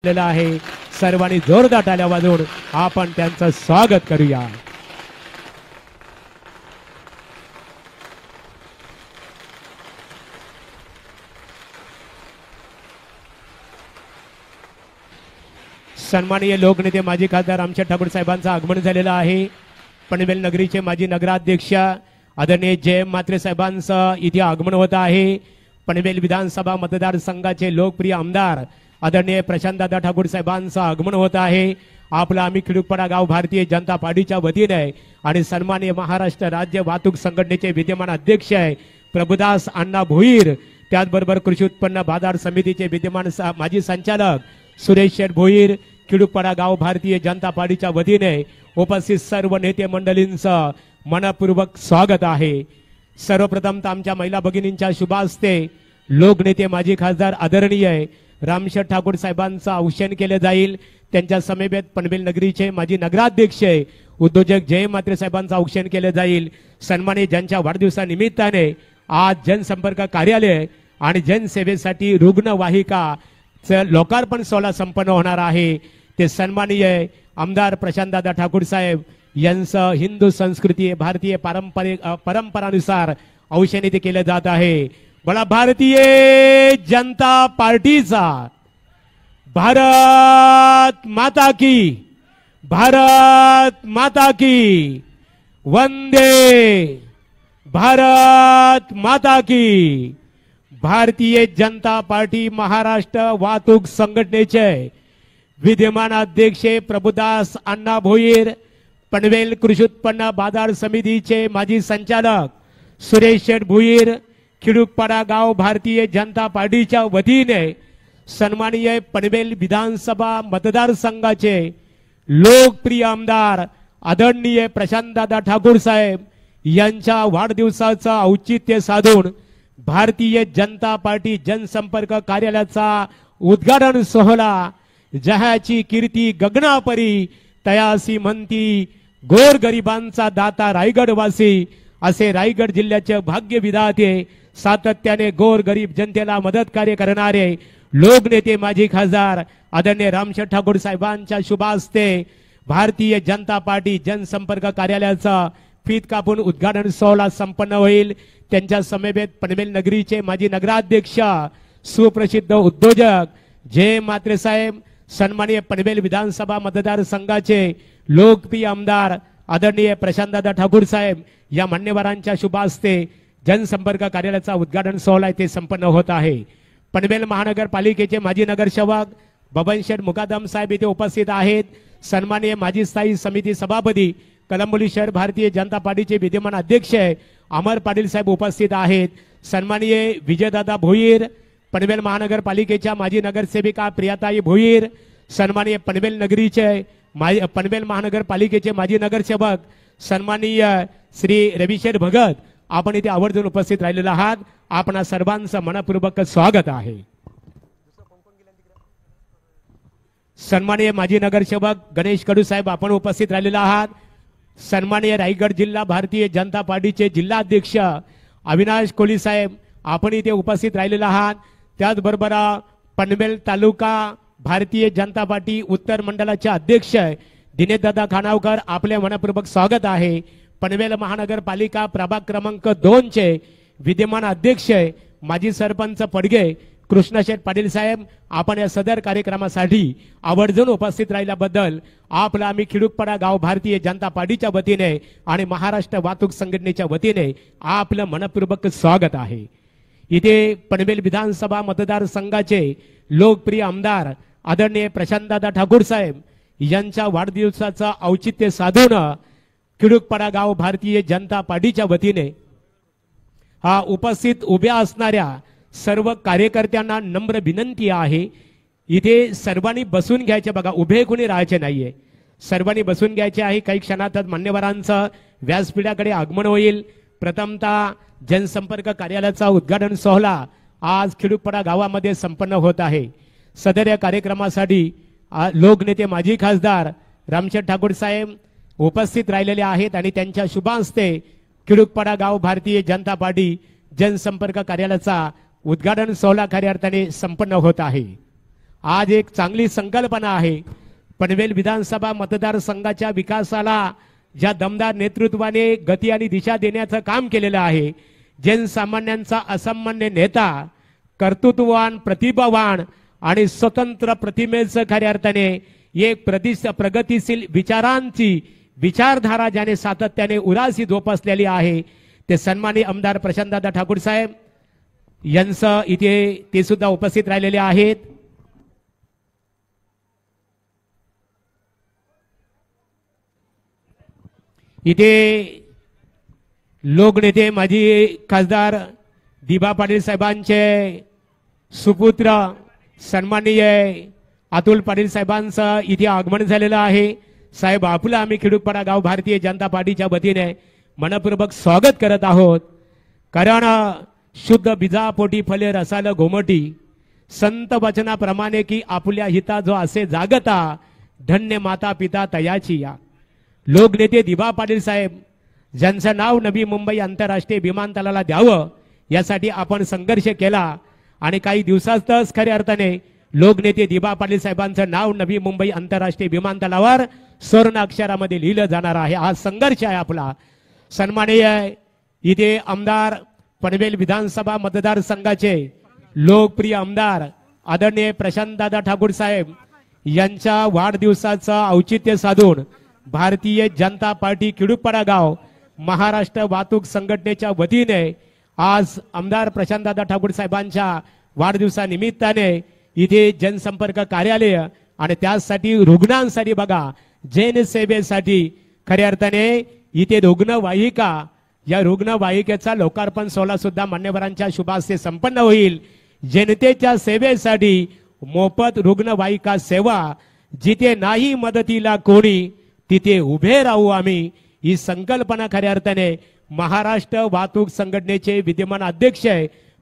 आहे. सर्वांनी जोरदार टाळ्या वाजवून आपण त्यांचं स्वागत करूया. सन्माननीय लोकनेते माजी खासदार रामशेठ ठाकूर साहेबांचं आगमन झालेलं आहे. पनवेल नगरीचे माजी नगराध्यक्ष आदरणीय जयम म्हात्रे साहेबांचं इथे आगमन होत आहे. पनवेल विधानसभा मतदारसंघाचे लोकप्रिय आमदार आदरणीय प्रशांतदादा ठाकूर साहेबांचं आगमन होत आहे. आपला आम्ही खिडूकपाडा गाव भारतीय जनता पार्टीच्या वतीने आणि सन्माननीय महाराष्ट्र राज्य वाहतूक संघटनेचे विद्यमान अध्यक्ष आहे प्रभुदास अण्णा भोईर, त्याचबरोबर कृषी उत्पन्न बाजार समितीचे विद्यमान माजी संचालक सुरेश शेठ भोईर, खिडूकपाडा गाव भारतीय जनता पार्टीच्या वतीने उपस्थित सर्व नेते मंडळींचं मनपूर्वक स्वागत आहे. सर्वप्रथम आमच्या महिला भगिनींच्या शुभ हस्ते लोकनेते माजी खासदार आदरणीय रामशेठ ठाकूर साहेबांचं औक्षण केले जाईल. त्यांच्या समेत पनवेल नगरीचे माजी नगराध्यक्ष उद्योजक जयम म्हात्रे साहेबांचं औक्षण केले जाईल. सन्मानित ज्यांच्या वाढदिवसानिमित्ताने आज जनसंपर्क कार्यालय आणि जनसेवेसाठी रुग्णवाहिका लोकार्पण सोहळा संपन्न होणार आहे. ते सन्माननीय आमदार प्रशांतदादा ठाकूर साहेब यांचं हिंदू संस्कृती भारतीय परंपरानुसार औक्षण इथे केले जात आहे. बडा भारतीय जनता पार्टीचा भारत माता की, भारत माता की, वंदे भारत माता की. भारतीय जनता पार्टी महाराष्ट्र वाहतूक संघटनेचे विद्यमान अध्यक्ष प्रभुदास अण्णा भोईर, पनवेल कृषी उत्पन्न बाजार समितीचे माजी संचालक सुरेश शेठ भोईर, खिडूकपाडा गाव भारतीय जनता पार्टीच्या वतीने सन्माननीय पनवेल विधानसभा मतदारसंघाचे लोकप्रिय आमदार आदरणीय प्रशांतदादा ठाकूर साहेब यांच्या वाढदिवसाचं औचित्य साधून भारतीय जनता पार्टी जनसंपर्क कार्यालयाचा उद्घाटन सोहळा जहाची कीर्ती गगनापरी तयासी म्हणती गोरगरिबांचा दाता रायगडवासी असे रायगड जिल्ह्याचे भाग्य विधाते सातत्याने गोरगरीब जनतेला मदत कार्य करणारे लोकनेते माजी खासदार आदरणीय रामशेठ ठाकूर साहेबांच्या शुभ हस्ते भारतीय जनता पार्टी जनसंपर्क कार्यालयाचा फीत कापून उद्घाटन सोहळा संपन्न होईल. त्यांच्या समेत पनवेल नगरीचे माजी नगराध्यक्ष सुप्रसिद्ध उद्योजक जयम म्हात्रे साहेब, सन्माननीय पनवेल विधानसभा मतदारसंघाचे लोकप्रिय आमदार आदरणीय प्रशांतदादा ठाकूर साहेब या मान्यवरांच्या शुभ हस्ते जनसंपर्क कार्यालयाचा उद्घाटन सोहळा इथे संपन्न होत आहे. पनवेल महानगरपालिकेचे माजी नगरसेवक बबन शेठ मुकादम साहेब इथे उपस्थित आहेत. सन्माननीय माजी स्थायी समिती सभापती कळंबोली शहर भारतीय जनता पार्टीचे विद्यमान अध्यक्ष अमर पाटील साहेब उपस्थित आहेत. सन्माननीय विजयदादा भोईर, पनवेल महानगरपालिकेच्या माजी नगरसेविका प्रियाताई भोईर, सन्माननीय पनवेल नगरीचे पनवेल महानगरपालिकेचे माजी नगरसेवक सन्माननीय श्री रविशेठ भगत आपण इथे आवर्जून उपस्थित राहिलेला आहात. आपणा सर्वांचं मनपूर्वक स्वागत आहे. सन्माननीय माजी नगरसेवक गणेश कडू साहेब आपण उपस्थित राहिलेला आहात. सन्माननीय रायगड जिल्हा भारतीय जनता पार्टीचे जिल्हाध्यक्ष अविनाश कोली साहेब आपण इथे उपस्थित राहिलेला आहात. त्याचबरोबर पनवेल तालुका भारतीय जनता पार्टी उत्तर मंडळाचे अध्यक्ष दिनेशदादा खानावकर आपले मनपूर्वक स्वागत आहे. पनवेल महानगरपालिका प्रभाग क्रमांक 2 चे विद्यमान अध्यक्ष माजी सरपंच पडगे कृष्णशेठ पाटील साहेब आपण या सदर कार्यक्रमासाठी आवर्जून उपस्थित राहिल्याबद्दल आपला आम्ही खिडूकपाडा गाव भारतीय जनता पार्टीच्या वतीने आणि महाराष्ट्र वाहतूक संघटनेच्या वतीने आपलं मनपूर्वक स्वागत आहे. इथे पनवेल विधानसभा मतदारसंघाचे लोकप्रिय आमदार आदरणीय प्रशांतदादा ठाकूर साहेब यांच्या वाढदिवसाचा औचित्य साधून खिडूकपाडा गाव भारतीय जनता पार्टीच्या वतीने हा उपस्थित उभ्या असणाऱ्या सर्व कार्यकर्त्यांना नम्र विनंती आहे. इथे सर्वांनी बसून घ्यायचे बघा, उभे कोणी राहायचे नाहीये, सर्वांनी बसून घ्यायचे आहे. काही क्षणातच मान्यवरांचं व्यासपीठाकडे आगमन होईल. प्रथमतः जनसंपर्क कार्यालयाचा उद्घाटन सोहळा आज खिडूकपाडा गावामध्ये संपन्न होत आहे. सदर या कार्यक्रमासाठी लोकनेते माजी खासदार रामशेठ ठाकूर साहेब उपस्थित राहिलेले आहेत आणि त्यांच्या शुभ हस्ते खिडूकपाडा गाव भारतीय जनता पार्टी जनसंपर्क कार्यालयाचा उद्घाटन सोहळा खऱ्या अर्थाने संपन्न होत आहे. आज एक चांगली संकल्पना आहे. पनवेल विधानसभा मतदारसंघाच्या विकासाला ज्या दमदार नेतृत्वाने गती आणि दिशा देण्याचं काम केलेलं आहे, जनसामान्यांचा असामान्य नेता, कर्तृत्ववान, प्रतिभावान आणि स्वतंत्र प्रतिमेचं खऱ्या अर्थाने एक प्रगतिशील विचारांची विचारधारा ज्याने सातत्याने उरासी जोपासलेली आहे, ते सन्माननीय आमदार प्रशांतदादा ठाकूर साहेब यांचं इथे ते सुद्धा उपस्थित राहिलेले आहेत. इथे लोकनेते माजी खासदार दिबा पाटील साहेबांचे सुपुत्र सन्माननीय अतुल पाटील साहेबांचं इथे आगमन झालेलं आहे. साहेब आपलं आम्ही खिडूकपाडा गाव भारतीय जनता पार्टीच्या वतीने मनपूर्वक स्वागत करत आहोत. कारण शुद्ध बीजापोटी फले रसाल घोमटी, संत वचनाप्रमाणे की आपुल्या हिता जो असे जागता, धन्य माता पिता तयाची या. लोकनेते दिबा पाटील साहेब ज्यांचं नाव नवी मुंबई आंतरराष्ट्रीय विमानतळाला द्यावं यासाठी आपण संघर्ष केला आणि काही दिवसातच खऱ्या अर्थाने लोकनेते दिबा पाटील साहेबांचं नाव नवी मुंबई आंतरराष्ट्रीय विमानतळावर स्वर्ण अक्षरामध्ये लिहिलं जाणार आहे. हा संघर्ष आहे आपला. सन्माननीय इथे आमदार पनवेल विधानसभा मतदारसंघाचे लोकप्रिय आमदार आदरणीय प्रशांतदादा ठाकूर साहेब यांच्या वाढदिवसाचं औचित्य साधून भारतीय जनता पार्टी खिडूकपाडा गाव महाराष्ट्र वाहतूक संघटनेच्या वतीने आज आमदार प्रशांतदादा ठाकूर साहेबांच्या वाढदिवसानिमित्ताने इथे जनसंपर्क कार्यालय आणि त्यासाठी रुग्णांसाठी बघा जनसेवेसाठी खऱ्या अर्थाने इथे रुग्णवाहिका, या रुग्णवाहिकेचा लोकार्पण सोहळा सुद्धा मान्यवरांच्या शुभास्ते संपन्न होईल. जनतेच्या सेवेसाठी मोफत रुग्णवाहिका सेवा, जिथे नाही मदतीला कोणी तिथे उभे राहू आम्ही, ही संकल्पना खऱ्या अर्थाने महाराष्ट्र वाहतूक संघटनेचे विद्यमान अध्यक्ष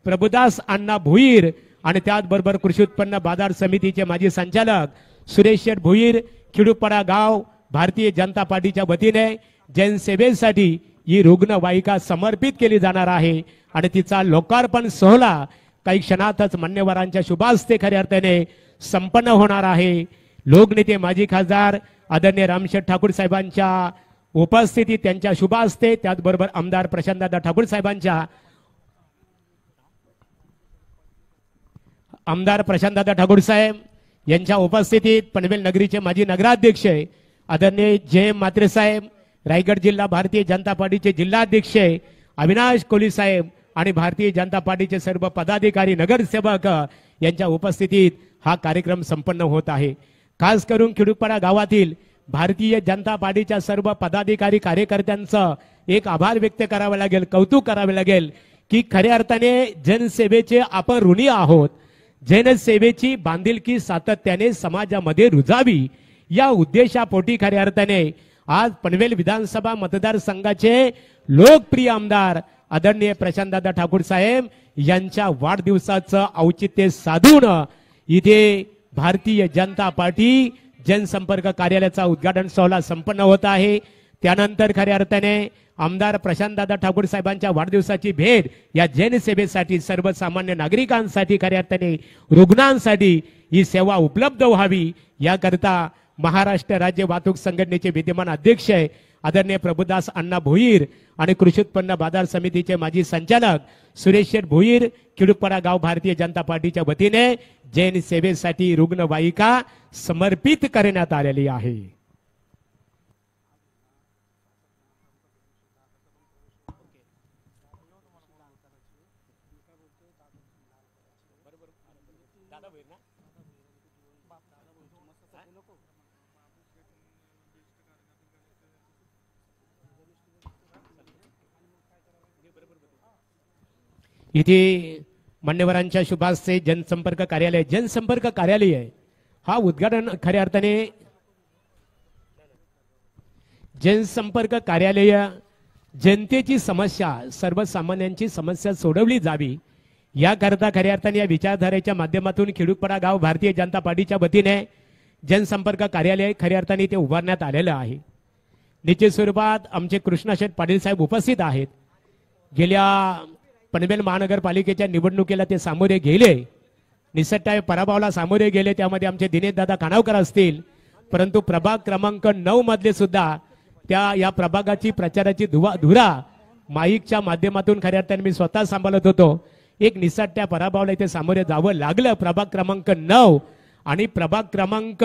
प्रभुदास अण्णा भोईर आणि त्याचबरोबर कृषी उत्पन्न बाजार समितीचे माजी संचालक सुरेश शेठ भोईर खिडूकपाडा गाव भारतीय जनता पार्टीच्या वतीने जनसेवेसाठी ही रुग्णवाहिका समर्पित केली जाणार आहे आणि तिचा लोकार्पण सोहळा काही क्षणातच मान्यवरांच्या शुभास्ते खऱ्या अर्थाने संपन्न होणार आहे. लोकनेते माजी खासदार आदरणीय रामशेठ ठाकूर साहेबांच्या उपस्थितीत त्यांच्या शुभास्ते, त्याचबरोबर आमदार प्रशांतदादा ठाकूर साहेबांच्या आमदार प्रशांतदादा ठाकूर साहेब यांच्या उपस्थितीत पनवेल नगरीचे माजी नगराध्यक्ष आदरणीय जय म्हात्रे साहेब, रायगड जिल्हा भारतीय जनता पार्टीचे जिल्हाध्यक्ष अविनाश कोली साहेब आणि भारतीय जनता पार्टीचे सर्व पदाधिकारी नगरसेवक यांच्या उपस्थितीत हा कार्यक्रम संपन्न होत आहे. खास करून खिडूकपाडा गावातील भारतीय जनता पार्टीच्या सर्व पदाधिकारी कार्यकर्त्यांचं एक आभार व्यक्त करावं लागेल, कौतुक करावे लागेल की खऱ्या अर्थाने जनसेवेचे आपण ऋणी आहोत. जनसेवेची बांधिलकी सातत्याने समाजामध्ये रुजावी या उद्देशापोटी खऱ्या अर्थाने आज पनवेल विधानसभा मतदारसंघाचे लोकप्रिय आमदार आदरणीय प्रशांतदादा ठाकूर साहेब यांच्या वाढदिवसाचं औचित्य साधून इथे भारतीय जनता पार्टी जनसंपर्क कार्यालयाचा उद्घाटन सोहळा संपन्न होत आहे. त्यानंतर खऱ्या अर्थाने आमदार प्रशांतदादा ठाकूर साहेबांच्या वाढदिवसाची भेट या जनसेवेसाठी, सर्वसामान्य नागरिकांसाठी, खऱ्या अर्थाने रुग्णांसाठी ही सेवा उपलब्ध व्हावी याकरता महाराष्ट्र राज्य वाहतूक संघटनेचे विद्यमान अध्यक्ष आदरणीय प्रभुदास अण्णा भोईर आणि कृषी उत्पन्न बाजार समितीचे माजी संचालक सुरेश शेठ भोईर खिडूकपाडा गाव भारतीय जनता पार्टीच्या वतीने जैन सेवेसाठी रुग्णवाहिका समर्पित करण्यात आलेली आहे. इथे मान्यवरांच्या शुभास्ते जनसंपर्क कार्यालय हा उद्घाटन खऱ्या अर्थाने जनसंपर्क कार्यालय जनतेची समस्या, सर्वसामान्यांची समस्या सोडवली जावी याकरता खऱ्या अर्थाने या विचारधारेच्या माध्यमातून खिडूकपाडा गाव भारतीय जनता पार्टीच्या वतीने जनसंपर्क कार्यालय खऱ्या अर्थाने ते उभारण्यात आलेलं आहे. निश्चित स्वरूपात आमचे कृष्णाशेठ पाटील साहेब उपस्थित आहेत. गेल्या पनवेल महानगरपालिकेच्या निवडणुकीला ते सामोरे गेले. निसटता पराभवाला सामोरे गेले, त्यामध्ये आमचे दिनेश दादा कानावकर असतील, परंतु प्रभाग क्रमांक 9 मधले सुद्धा या प्रभागाची प्रचाराची धुरा माईकच्या माध्यमातून खऱ्या अर्थाने मी स्वतः सांभाळत होतो. एक निसटत्या पराभवाला इथे सामोरे जावं लागलं प्रभाग क्रमांक 9 आणि प्रभाग क्रमांक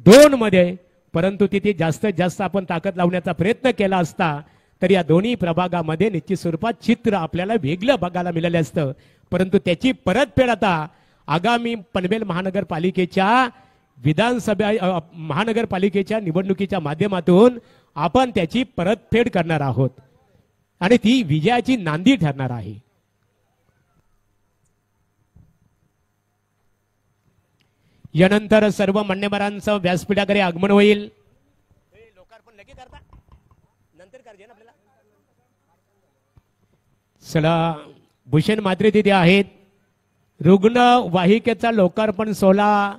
2 मध्ये, परंतु तिथे जास्तीत जास्त आपण ताकद लावण्याचा प्रयत्न केला असता तर या दोन्ही प्रभागामध्ये निश्चित स्वरूपात चित्र आपल्याला वेगळं बघायला मिळालं असतं. परंतु त्याची परतफेड आता आगामी पनवेल महानगरपालिकेच्या महानगरपालिकेच्या निवडणुकीच्या माध्यमातून आपण त्याची परतफेड करणार आहोत आणि ती विजयाची नांदी ठरणार आहे. यानंतर सर्व मान्यवरांचं व्यासपीठाकडे आगमन होईल. लोकार्पण लगेच करता नंतर करजे ना आपल्याला. चला, भूषण मात्रे तिथे आहेत. रुग्णवाहिकेचा लोकार्पण सोहळा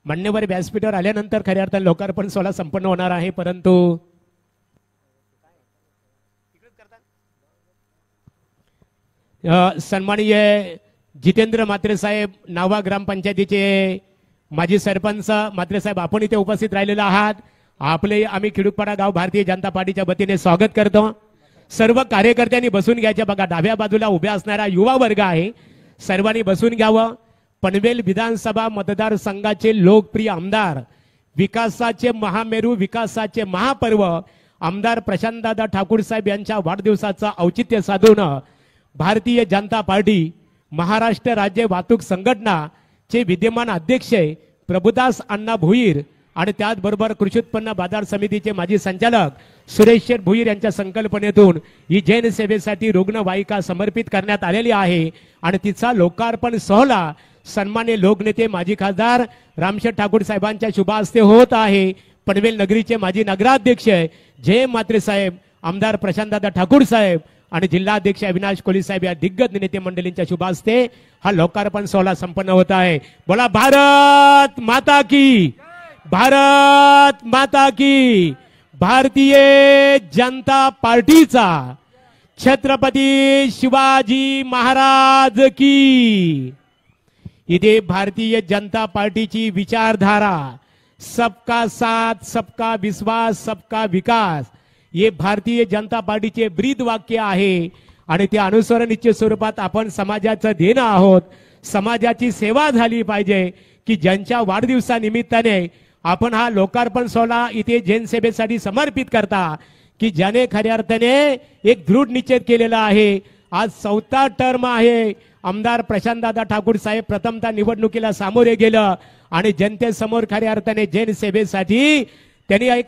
मान्यवर व्यासपीठावर आल्यानंतर खऱ्या अर्थाने लोकार्पण सोहळा संपन्न होणार आहे. परंतु सन्माननीय जितेंद्र म्हात्रे साहेब, नावा ग्रामपंचायतीचे माजी सरपंच म्हात्रे साहेब, आपण इथे उपस्थित राहिलेले आहात. आम्ही खिडूकपाडा गाव भारतीय जनता पार्टीच्या वतीने स्वागत करतो. सर्व कार्यकर्त्यांनी बसून घ्यायचे. बघा, डाव्या बाजूला उभ्या असणारा युवा वर्ग आहे, सर्वांनी बसून घ्यावं. पनवेल विधानसभा मतदारसंघाचे लोकप्रिय आमदार, विकासाचे महामेरू, विकासाचे महापर्व आमदार प्रशांतदादा ठाकूर साहेब यांच्या वाढदिवसाचं औचित्य साधून भारतीय जनता पार्टी महाराष्ट्र राज्य वाहतूक संघटनाचे विद्यमान अध्यक्ष प्रभुदास अण्णा भोईर आणि त्याचबरोबर कृषी उत्पन्न बाजार समितीचे माजी संचालक सुरेश शेठ भोईर यांच्या संकल्पनेतून ही जैन सेवेसाठी रुग्णवाहिका समर्पित करण्यात आलेली आहे आणि तिचा लोकार्पण सोहळा सन्मान्य लोकनेते माजी खासदार रामशेठ ठाकूर साहेबांच्या शुभ हस्ते होत आहे. पनवेल नगरीचे माजी नगराध्यक्ष जय म्हात्रे साहेब, आमदार प्रशांतदादा ठाकूर साहेब आणि जिल्हाध्यक्ष अविनाश कोहली साहेब या दिग्गज नेते मंडळींच्या शुभ हस्ते हा लोकार्पण सोहळा संपन्न होत आहे. बोला भारत माता की, भारत माता की. भारतीय जनता पार्टीचा छत्रपती शिवाजी महाराज की. इथे भारतीय जनता पार्टीची विचारधारा सबका साथ, सबका विश्वास, सबका विकास हे भारतीय जनता पार्टीचे ब्रीद वाक्य आहे आणि ते अनुसरण निश्चित स्वरूपात आपण समाजाचं देणं आहोत. समाजाची सेवा झाली पाहिजे की ज्यांच्या वाढदिवसानिमित्ताने आपण हा लोकार्पण सोहळा इथे जैन सेवेसाठी समर्पित करता, की ज्याने खऱ्या अर्थाने एक दृढ निश्चय केलेला आहे. आज 4था टर्म आहे. आमदार प्रशांतदादा ठाकूर साहेब प्रथमतः निवडणुकीला सामोरे गेलं आणि जनतेसमोर खऱ्या अर्थाने जैन सेवेसाठी त्यांनी एक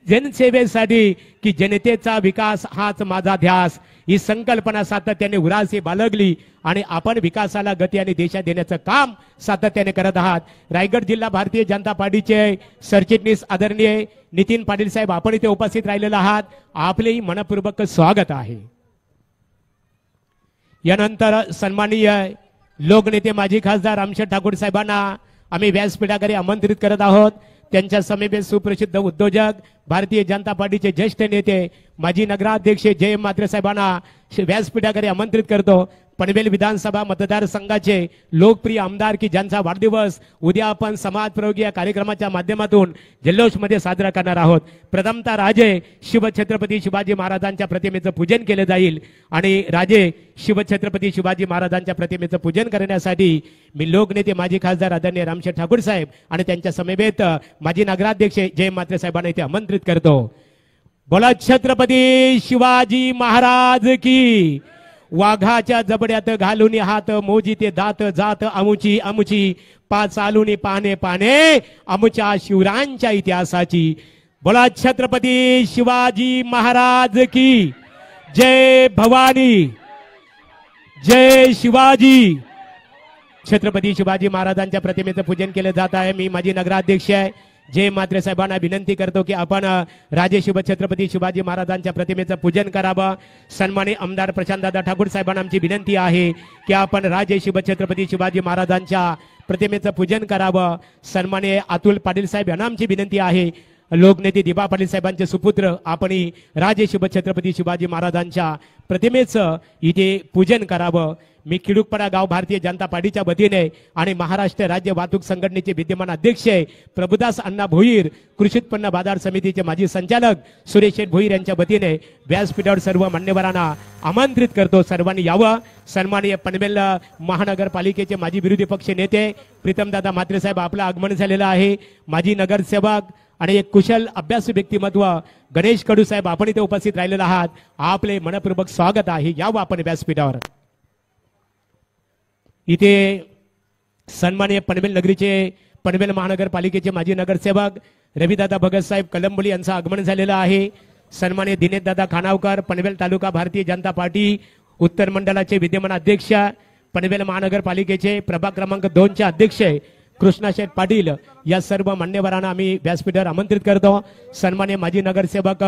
जनसेवेसाठी की जनतेचा विकास हाच माझा ध्यास ही संकल्पना सातत्याने उरासी बाळगली आणि आपण विकासाला गती आणि दिशा देण्याचं काम सातत्याने करत आहात. रायगड जिल्हा भारतीय जनता पार्टीचे सरचिटणीस आदरणीय नितीन पाटील साहेब, आपण इथे उपस्थित राहिलेले आहात. आपलेही मनपूर्वक स्वागत आहे. यानंतर सन्माननीय लोकनेते माजी खासदार रामशेठ ठाकूर साहेबांना आम्ही व्यासपीठाकडे आमंत्रित करत आहोत. त्यांच्या समीपे सुप्रसिद्ध उद्योजक, भारतीय जनता पार्टीचे ज्येष्ठ नेते माजी नगराध्यक्ष जय म्हात्रे साहेबांना व्यासपीठाकडे आमंत्रित करतो. पनवेल विधानसभा मतदारसंघाचे लोकप्रिय आमदार की ज्यांचा वाढदिवस उद्या आपण समाज प्रयोगी या कार्यक्रमाच्या माध्यमातून जल्लोषमध्ये साजरा करणार आहोत. प्रथमतः राजे शिवछत्रपती शिवाजी महाराजांच्या प्रतिमेचं पूजन केले जाईल आणि राजे शिवछत्रपती शिवाजी महाराजांच्या प्रतिमेचं पूजन करण्यासाठी मी लोकनेते माजी खासदार आदरणीय रामशेठ ठाकूर साहेब आणि त्यांच्या समवेत माजी नगराध्यक्ष जय म्हात्रे साहेबांना इथे आमंत्रित करतो. बोला छत्रपती शिवाजी महाराज की. वाघाच्या जबड्यात घालून हात मोजी ते दात जात अमुची अमुची पाच आलूनी पाने पाने अमुच्या शिवरांच्या इतिहासाची. बोला छत्रपती शिवाजी महाराज की. जय भवानी, जय शिवाजी. छत्रपती शिवाजी महाराजांच्या प्रतिमेचं पूजन केलं जात आहे. मी माजी नगराध्यक्ष जय म्हात्रे साहेबांना विनंती करतो की आपण राजे शिवछत्रपती शिवाजी महाराजांच्या प्रतिमेचं पूजन करावं. सन्माननीय आमदार प्रशांतदादा ठाकूर साहेबांना आमची विनंती आहे की आपण राजे शिवछत्रपती शिवाजी महाराजांच्या प्रतिमेचं पूजन करावं. सन्माननीय अतुल पाटील साहेब यांना आमची विनंती आहे लोकनेते दिबा पाटील साहेबांचे सुपुत्र आपण राजे छत्रपती शिवाजी महाराजांच्या प्रतिमेचं इथे पूजन करावं। मी किडुकपाडा गाव भारतीय जनता पार्टीच्या वतीने आणि महाराष्ट्र राज्य वाहतूक संघटनेचे विद्यमान अध्यक्ष प्रभुदास अण्णा भोईर, कृषी उत्पन्न बाजार समितीचे माजी संचालक सुरेश शेठ भोईर यांच्या वतीने व्यासपीठावर सर्व मान्यवरांना आमंत्रित करतो, सर्वांनी यावं। सन्माननीय पनवेल महानगरपालिकेचे माजी विरोधी पक्ष नेते प्रीतमदादा म्हात्रे साहेब आपलं आगमन झालेलं आहे। माजी नगरसेवक आणि एक कुशल अभ्यासू व्यक्तिमत्व गणेश कडू साहेब आपण इथे उपस्थित राहिलेले आहात, आपले मनपूर्वक स्वागत आहे। यावं आपण व्यासपीठावर। इथे सन्माननीय पनवेल नगरीचे पनवेल महानगरपालिकेचे माजी नगरसेवक रविदादा भगत साहेब कलंबोली यांचं आगमन झालेलं आहे। सन्माननीय दिनेशदादा खानावकर पनवेल तालुका भारतीय जनता पार्टी उत्तर मंडळाचे विद्यमान अध्यक्ष, पनवेल महानगरपालिकेचे प्रभाग क्रमांक 2 चे अध्यक्ष कृष्णाशेठ पाटील या सर्व मान्यवरांना आम्ही व्यासपीठावर आमंत्रित करतो। सन्माननीय माजी नगरसेवक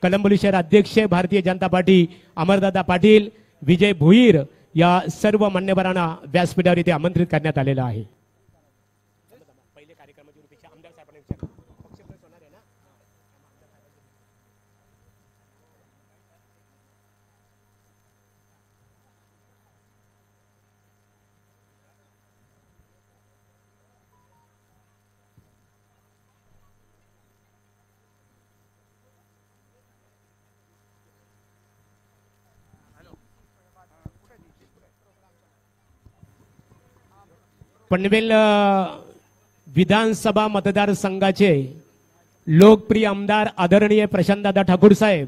कलंबोली शहर अध्यक्ष भारतीय जनता पार्टी अमरदादा पाटील, विजय भोईर या सर्व मान्यवरांना व्यासपीठावर इथे आमंत्रित करण्यात आलेलं आहे। पनवेल विधानसभा मतदारसंघाचे लोकप्रिय आमदार आदरणीय प्रशांतदादा ठाकूर साहेब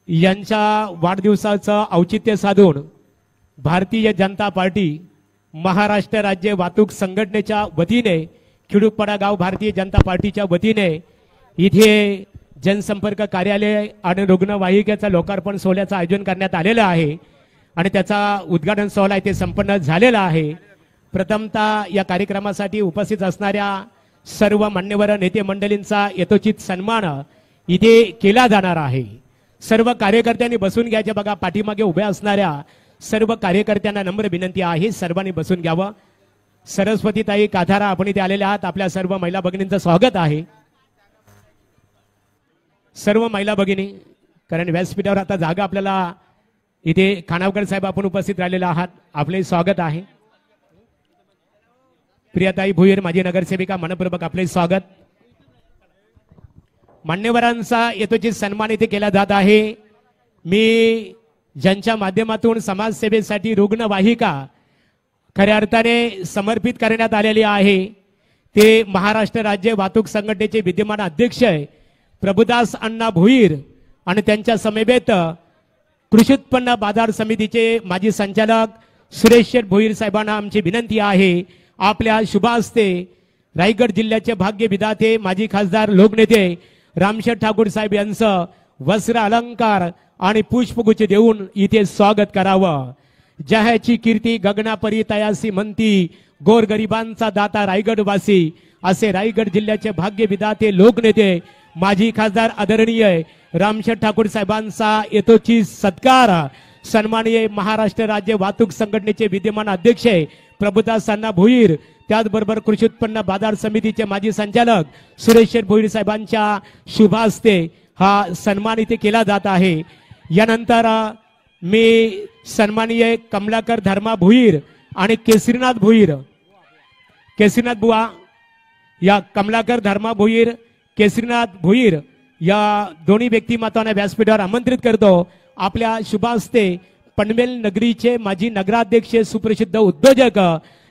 यांच्या वाढदिवसाचं औचित्य साधून भारतीय जनता पार्टी महाराष्ट्र राज्य वाहतूक संघटनेच्या वतीने खिडूकपाडा गाव भारतीय जनता पार्टीच्या वतीने इथे जनसंपर्क कार्यालय आणि रुग्णवाहिकेचा लोकार्पण सोहळ्याचं आयोजन करण्यात आलेलं आहे आणि त्याचा उद्घाटन सोहळा इथे संपन्न झालेला आहे। प्रथमतः या कार्यक्रमासाठी उपस्थित असणाऱ्या सर्व मान्यवर नेते मंडळींचा यथोचित सन्मान इथे केला जाणार आहे। सर्व कार्यकर्त्यांनी बसून घ्यायचे बघा, पाठीमागे उभ्या असणाऱ्या सर्व कार्यकर्त्यांना नम्र विनंती आहे सर्वांनी बसून घ्यावं। सरस्वतीताई काथारा आपण इथे आलेले आहात, आपल्या सर्व महिला भगिनींचं स्वागत आहे। सर्व महिला भगिनी, कारण व्यासपीठावर आता जागा आपल्याला इथे खानावकर साहेब आपण उपस्थित राहिलेले आहात, आपले स्वागत आहे। प्रियाताई भोईर माजी नगरसेविका मनपूर्वक आपले स्वागत। मान्यवरांचा यथोचित सन्मान इथे केला जात आहे। मी ज्यांच्या माध्यमातून समाजसेवेसाठी रुग्णवाहिका खऱ्या अर्थाने समर्पित करण्यात आलेली आहे ते महाराष्ट्र राज्य वाहतूक संघटनेचे विद्यमान अध्यक्ष प्रभुदास अण्णा भोईर आणि त्यांच्या समवेत कृषी उत्पन्न बाजार समितीचे माजी संचालक सुरेश शेठ भोईर साहेबांना आमची विनंती आहे, आपल्या शुभ हस्ते रायगड जिल्ह्याचे भाग्य विधाते माजी खासदार लोकनेते रामशेठ ठाकूर साहेब यांचं वस्त्र अलंकार आणि पुष्पगुच्छ देऊन इथे स्वागत करावं। ज्याची कीर्ती गगनापरी तयासी म्हणती, गोरगरिबांचा दाता रायगडवासी असे रायगड जिल्ह्याचे भाग्य विधाते लोकनेते माजी खासदार आदरणीय रामशेठ ठाकूर साहेबांचा यथोचित सत्कार सन्माननीय महाराष्ट्र राज्य वाहतूक संघटनेचे विद्यमान अध्यक्ष प्रभुदास अण्णा भोईर, त्याचबरोबर कृषी उत्पन्न बाजार समितीचे माजी संचालक सुरेश शेठ भोईर साहेबांच्या शुभ हस्ते हा सन्मान इथे केला जात आहे। यानंतर मी सन्माननीय कमलाकर धर्मा भोईर आणि केसरीनाथ भोईर, केसरीनाथ बुवा या कमलाकर धर्मा भोईर केसरीनाथ भोईर या दोन्ही व्यक्तिमत्वांना व्यासपीठावर आमंत्रित करतो। आपल्या शुभ हस्ते पनवेल नगरीचे माजी नगराध्यक्ष सुप्रसिद्ध उद्योजक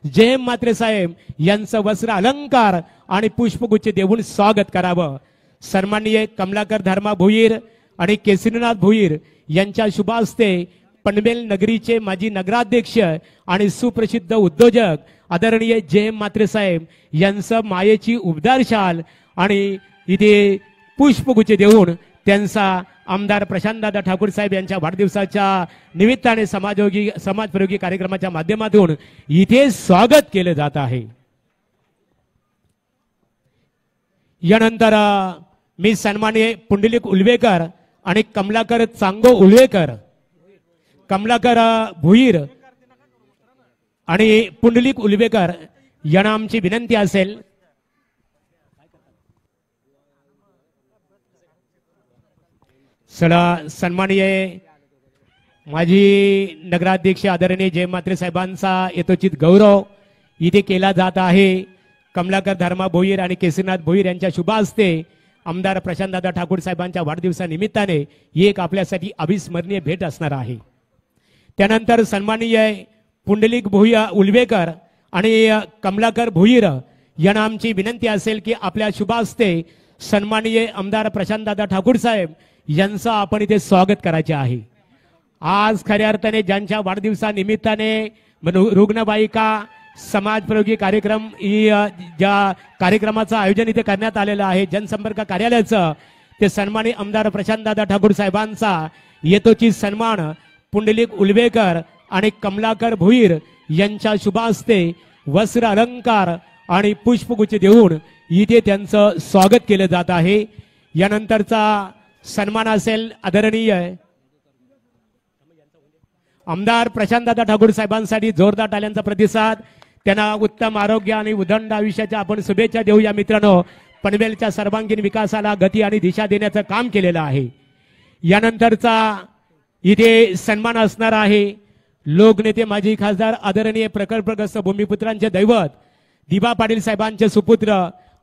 जयम म्हात्रे साहेब यांचं वस्त्र अलंकार आणि पुष्पगुच्छ देऊन स्वागत करावं। सन्माननीय कमलाकर धर्मा भोईर आणि केसरीनाथ भोईर यांच्या शुभ हस्ते पनवेल नगरीचे माजी नगराध्यक्ष आणि सुप्रसिद्ध उद्योजक आदरणीय जयम म्हात्रे साहेब यांचं मायेची उबदार शाल आणि इथे पुष्पगुच्छ देऊन त्यांचा आमदार प्रशांतदादा ठाकूर साहेब यांच्या वाढदिवसाच्या निमित्ताने समाजोपयोगी कार्यक्रमाच्या माध्यमातून इथे स्वागत केले जात आहे। यानंतर मी सन्माननीय पुंडलिक उल्वेकर आणि कमलाकर चांगो उल्वेकर, कमलाकर भोईर आणि पुंडलिक उल्वेकर यांना आमची विनंती असेल चला सन्माननीय माजी नगराध्यक्ष आदरणीय जय म्हात्रे साहेबांचा यथोचित गौरव इथे केला जात आहे। कमलाकर धर्मा भोईर आणि केसरीनाथ भोईर यांच्या शुभ हस्ते आमदार प्रशांतदादा ठाकूर साहेबांच्या वाढदिवसानिमित्ताने ही एक आपल्यासाठी अविस्मरणीय भेट असणार आहे। त्यानंतर सन्माननीय पुंडलिक भोईर उलवेकर आणि कमलाकर भोईर यांना आमची विनंती असेल की आपल्या शुभ हस्ते सन्माननीय आमदार प्रशांतदादा ठाकूर साहेब यांचं आपण इथे स्वागत करायचे आहे। आज खऱ्या अर्थाने ज्यांच्या वाढदिवसानिमित्ताने रुग्णवाहिका समाजप्रयोगी कार्यक्रम ज्या कार्यक्रमाचं आयोजन इथे करण्यात आलेलं आहे जनसंपर्क कार्यालयाचं, ते सन्माननीय आमदार प्रशांतदादा ठाकूर साहेबांचा यथोचित सन्मान पुंडलिक उलवेकर आणि कमलाकर भोईर यांच्या शुभ हस्ते वस्त्र अलंकार आणि पुष्पगुच्छ देऊन इथे त्यांचं स्वागत केलं जात आहे। यानंतरचा सन्मान असेल आदरणीय आमदार प्रशांतदादा ठाकूर साहेबांसाठी जोरदार टाळ्यांचा प्रतिसाद। त्यांना उत्तम आरोग्य आणि उदंड आयुष्याच्या आपण शुभेच्छा देऊया मित्रांनो। पनवेलच्या सर्वांगीण विकासाला गती आणि दिशा देण्याचं काम केलेलं आहे। यानंतरचा इथे सन्मान असणार आहे लोकनेते माजी खासदार आदरणीय प्रकल्पग्रस्त भूमिपुत्रांचे दैवत दिबा पाटील साहेबांचे सुपुत्र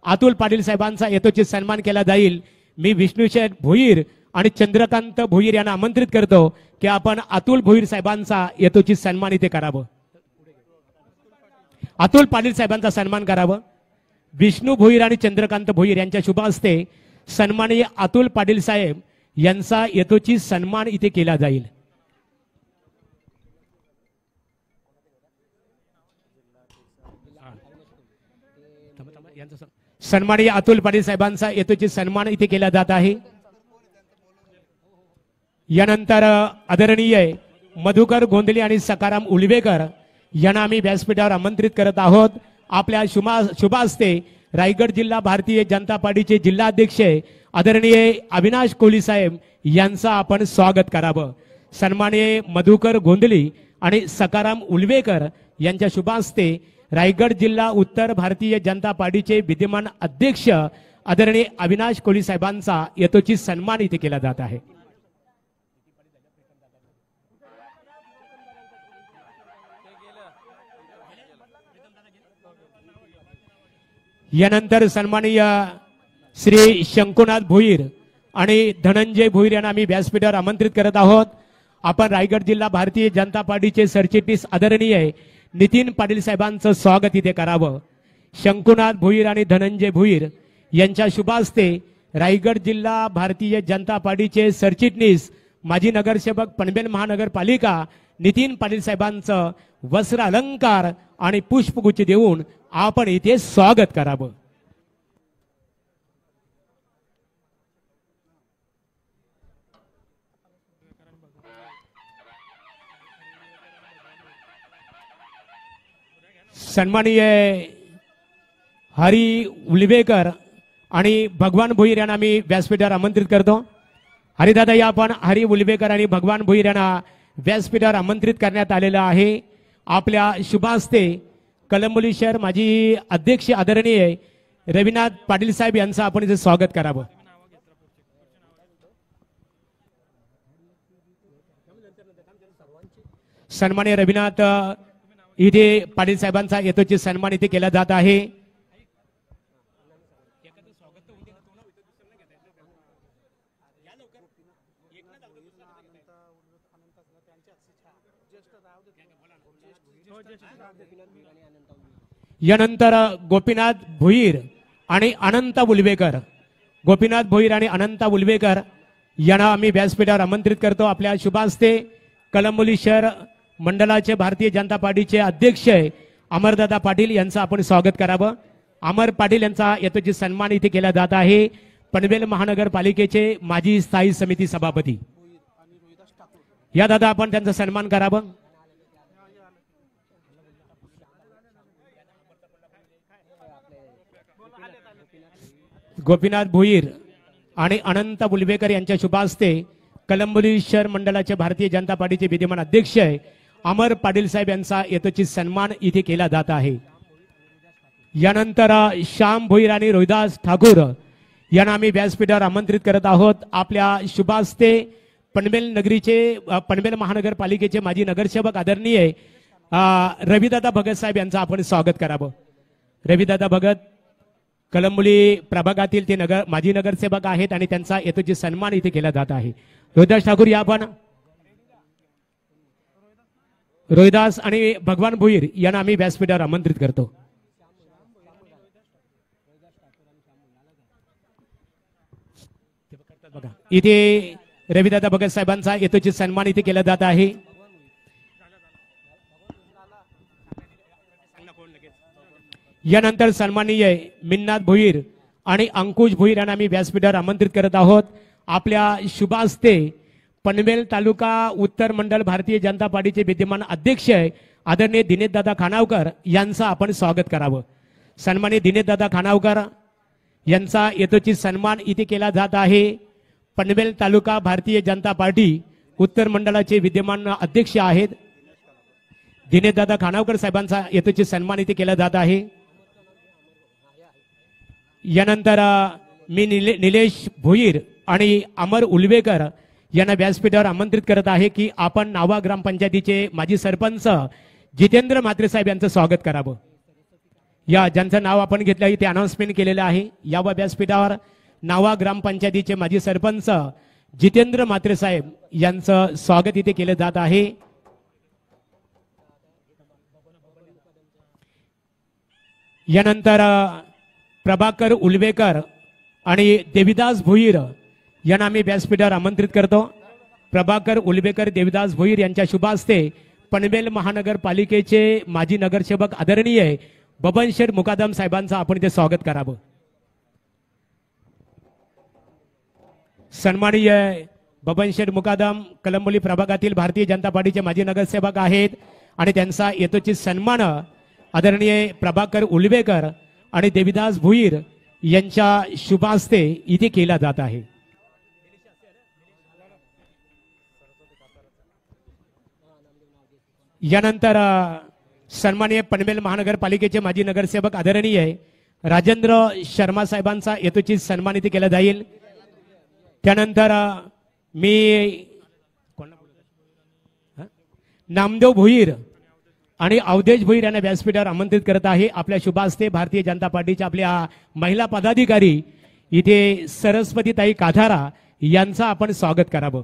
अतुल पाटील साहेबांचा यथोचित सन्मान केला जाईल। मी विष्णुशेठ भोईर आणि चंद्रकांत भोईर यांना आमंत्रित करतो की आपण अतुल भोईर साहेबांचा यथोचित सन्मान इथे करावं। अतुल पाटील साहेबांचा सन्मान करावं। विष्णू भोईर आणि चंद्रकांत भोईर यांच्या शुभ हस्ते सन्माननीय अतुल पाटील साहेब यांचा यथोचित सन्मान इथे केला जाईल। सन्माननीय अतुल पाटील साहेबांचा यथोचित सन्मान इथे केला जात आहे। यानंतर आदरणीय मधुकर गोंधळे आणि सकाराम उलवेकर यांना आम्ही व्यासपीठावर आमंत्रित करत आहोत। आपल्या शुभ हस्ते रायगड जिल्हा भारतीय जनता पार्टीचे जिल्हाध्यक्ष आदरणीय अविनाश कोहली साहेब यांचं आपण स्वागत करावं। सन्माननीय मधुकर गोंधळे आणि सकाराम उलवेकर यांच्या शुभ हस्ते रायगड जिल्हा उत्तर भारतीय जनता पार्टीचे विद्यमान अध्यक्ष आदरणीय अविनाश कोहली साहेबांचा यथोचित सन्मान इथे केला जात आहे। यानंतर सन्माननीय श्री शंकुनाथ भोईर आणि धनंजय भोईर यांना आम्ही व्यासपीठावर आमंत्रित करत आहोत। आपण रायगड जिल्हा भारतीय जनता पार्टीचे सरचिटणीस आदरणीय नितीन पाटील साहेबांचं स्वागत इथे करावं। शंकुनाथ भोईर आणि धनंजय भोईर यांच्या शुभ हस्ते रायगड जिल्हा भारतीय जनता पार्टीचे सरचिटणीस माजी नगरसेवक पनवेल महानगरपालिका नितीन पाटील साहेबांचं वस्त्र अलंकार आणि पुष्पगुच्छ देऊन आपण इथे स्वागत करावं। सन्माननीय हरी उलवेकर आणि भगवान भोईर यांना मी व्यासपीठावर आमंत्रित करतो। हरिदादा या आपण हरी उलवेकर आणि भगवान भोईर यांना व्यासपीठावर आमंत्रित करण्यात आलेलं आहे। आपल्या शुभ हस्ते कळंबोली शहर माजी अध्यक्ष आदरणीय रविनाथ पाटील साहेब यांचं आपण इथे स्वागत करावं। सन्माननीय रविनाथ इथे पाटील साहेबांचा यथोचित सन्मान इथे केला जात आहे। यानंतर गोपीनाथ भोईर आणि अनंत उलवेकर, गोपीनाथ भोईर आणि अनंत उलवेकर यांना आम्ही व्यासपीठावर आमंत्रित करतो। आपल्या शुभ हस्ते कळंबोली शहर मंडलाचे भारतीय जनता पार्टीचे अध्यक्ष अमरदादा पाटील यांचं आपण स्वागत करावं। अमर पाटील यांचा यथोचित सन्मान इथे केला जात आहे। पनवेल महानगरपालिकेचे माजी स्थायी समिती सभापती या दादा आपण त्यांचा सन्मान करावं। गोपीनाथ भोईर आणि अनंत उलवेकर यांच्या शुभ हस्ते कळंबोली शहर मंडलाचे भारतीय जनता पार्टीचे विद्यमान अध्यक्ष अमर पाटील साहेब यांचा यथोचित सन्मान इथे केला जात आहे। यानंतर श्याम भोईर आणि रोहिदास ठाकूर यांना आम्ही व्यासपीठावर आमंत्रित करत आहोत। आपल्या शुभास्ते पनवेल महानगरपालिकेचे माजी नगरसेवक आदरणीय रविदादा भगत साहेब यांचं आपण स्वागत करावं। रविदादा भगत कळंबोली प्रभागातील ते माजी नगरसेवक आहेत आणि त्यांचा यथोचित सन्मान इथे केला जात आहे। रोहिदास ठाकूर या आपण रोहिदास आणि भगवान भोईर यांना आम्ही व्यासपीठावर आमंत्रित करतो। इथे रविदादा भगत साहेबांचा यथोचित सन्मान इथे केला जात आहे। यानंतर सन्माननीय मिन्नाथ भोईर आणि अंकुश भोईर यांना आम्ही व्यासपीठावर आमंत्रित करत आहोत। आपल्या शुभास्ते पनवेल तालुका उत्तर मंडल भारतीय जनता पार्टीचे विद्यमान अध्यक्ष आदरणीय दिनेशदादा खानावकर यांचं आपण स्वागत करावं। सन्माननीय दिनेशदादा खानावकर यांचा यथोचित सन्मान इथे केला जात आहे। पनवेल तालुका भारतीय जनता पार्टी उत्तर मंडळाचे विद्यमान अध्यक्ष आहेत। दिनेशदादा खानावकर साहेबांचा यथोचित सन्मान इथे केला जात आहे। यानंतर मी निलेश भोईर आणि अमर उलवेकर यांना व्यासपीठावर आमंत्रित करत आहे की आपण नावा ग्रामपंचायतीचे माजी सरपंच जितेंद्र म्हात्रे साहेब यांचं स्वागत करावं। या ज्यांचं नाव आपण घेतलं आहे ते अनाउन्समेंट केलेलं आहे। या व्यासपीठावर नावा ग्रामपंचायतीचे माजी सरपंच जितेंद्र म्हात्रे साहेब यांचं स्वागत इथे केलं जात आहे। यानंतर प्रभाकर उलवेकर आणि देविदास भोईर यांना आम्ही व्यासपीठावर आमंत्रित करतो। प्रभाकर उलवेकर देविदास भोईर यांच्या शुभास्ते पनवेल महानगरपालिकेचे माजी नगरसेवक आदरणीय बबन शेठ मुकादम साहेबांचं आपण इथे स्वागत करावं। सन्माननीय बबन शेठ मुकादम कळंबोली प्रभागातील भारतीय जनता पार्टीचे माजी नगरसेवक आहेत आणि त्यांचा यथोचित सन्मान आदरणीय प्रभाकर उलवेकर आणि देविदास भोईर यांच्या शुभास्ते इथे केला जात आहे। यानंतर सन्माननीय पनवेल महानगरपालिकेचे माजी नगरसेवक आदरणीय राजेंद्र शर्मा साहेबांचा यथोचित सन्मान इथे केला जाईल। त्यानंतर मी नामदेव भोईर आणि अवधेश भोईर यांना व्यासपीठावर आमंत्रित करत आहे। आपल्या शुभास्ते भारतीय जनता पार्टीच्या आपल्या महिला पदाधिकारी इथे सरस्वतीताई काठारा यांचं आपण स्वागत करावं।